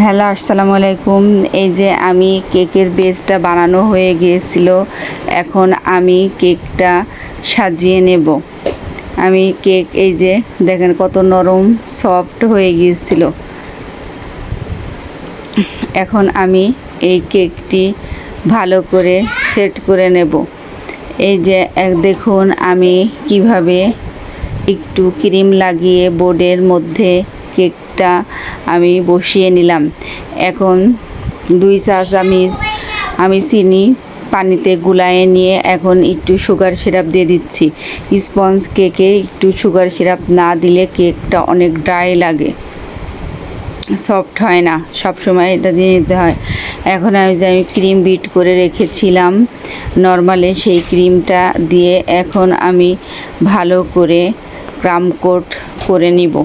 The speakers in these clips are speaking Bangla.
হ্যালো, আসসালামু আলাইকুম। এই যে আমি কেকের বেসটা বানানো হয়ে গিয়েছিল। এখন আমি কেকটা সাজিয়ে নেব। আমি কেক এই যে দেখেন কত নরম সফট হয়ে গিয়েছিল। এখন আমি এই কেকটি ভালো করে সেট করে নেব। এই যে দেখুন আমি কিভাবে একটু ক্রিম লাগিয়ে বোর্ডের মধ্যে কেকটা আমি বসিয়ে নিলাম। এখন 2 চা চামচ আমি চিনি পানিতে গুলায়ে নিয়ে এখন একটু সুগার সিরাপ দিয়ে দিচ্ছি। স্পঞ্জ কেকে একটু সুগার সিরাপ না দিলে কেকটা অনেক ড্রাই লাগে, সফট হয় না। সব সময় এটা দিয়ে নিতে হয়। এখন আমি ক্রিম বিট করে রেখেছিলাম নরমালে, সেই ক্রিমটা দিয়ে এখন আমি ভালো করে ক্রাম কোট করে নিব।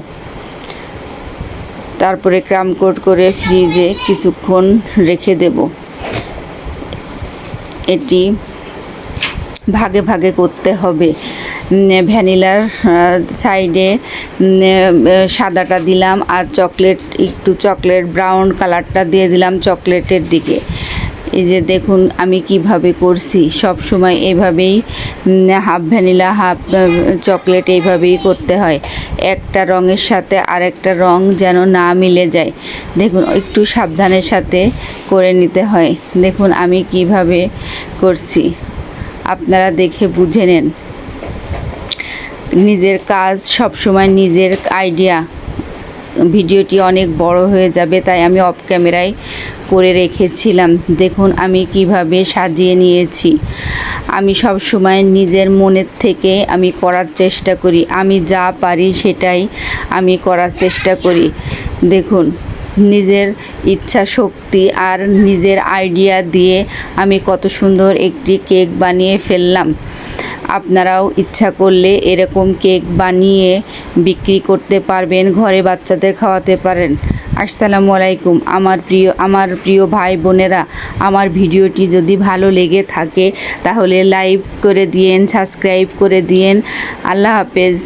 তারপরে ক্রাম কোট করে ফ্রিজে কিছুক্ষণ রেখে দেব। এটি ভাগে ভাগে করতে হবে। ভ্যানিলার সাইডে সাদাটা দিলাম আর চকলেট ব্রাউন কালারটা দিয়ে দিলাম চকলেটের দিকে। এই যে দেখুন আমি কিভাবে করছি। সব সময় এইভাবেই হাফ ভ্যানিলা হাফ চকলেট এইভাবেই করতে হয়। একটা রঙের সাথে আরেকটা রং যেন না মিলে যায়। দেখুন একটু সাবধানের সাথে করে নিতে হয়। দেখুন আমি কিভাবে করছি, আপনারা দেখে বুঝে নেন। নিজের কাজ সব সময় নিজের আইডিয়া। ভিডিওটি অনেক বড় হয়ে যাবে, তাই আমি অফ ক্যামেরায় করে রেখেছিলাম। দেখুন আমি কিভাবে সাজিয়ে নিয়েছি। আমি সব সময় নিজের মনের থেকে আমি করার চেষ্টা করি। আমি যা পারি সেটাই আমি করার চেষ্টা করি। দেখুন নিজের ইচ্ছা শক্তি আর নিজের আইডিয়া দিয়ে আমি কত সুন্দর একটি কেক বানিয়ে ফেললাম। আপনারাও ইচ্ছা করলে এরকম কেক বানিয়ে বিক্রি করতে পারবেন, ঘরে বাচ্চাদের খাওয়াতে পারেন। আসসালামু আলাইকুম আমার প্রিয় ভাই বোনেরা, আমার ভিডিওটি যদি ভালো লেগে থাকে তাহলে লাইক করে দিয়েন, সাবস্ক্রাইব করে দিয়েন। আল্লাহ হাফেজ।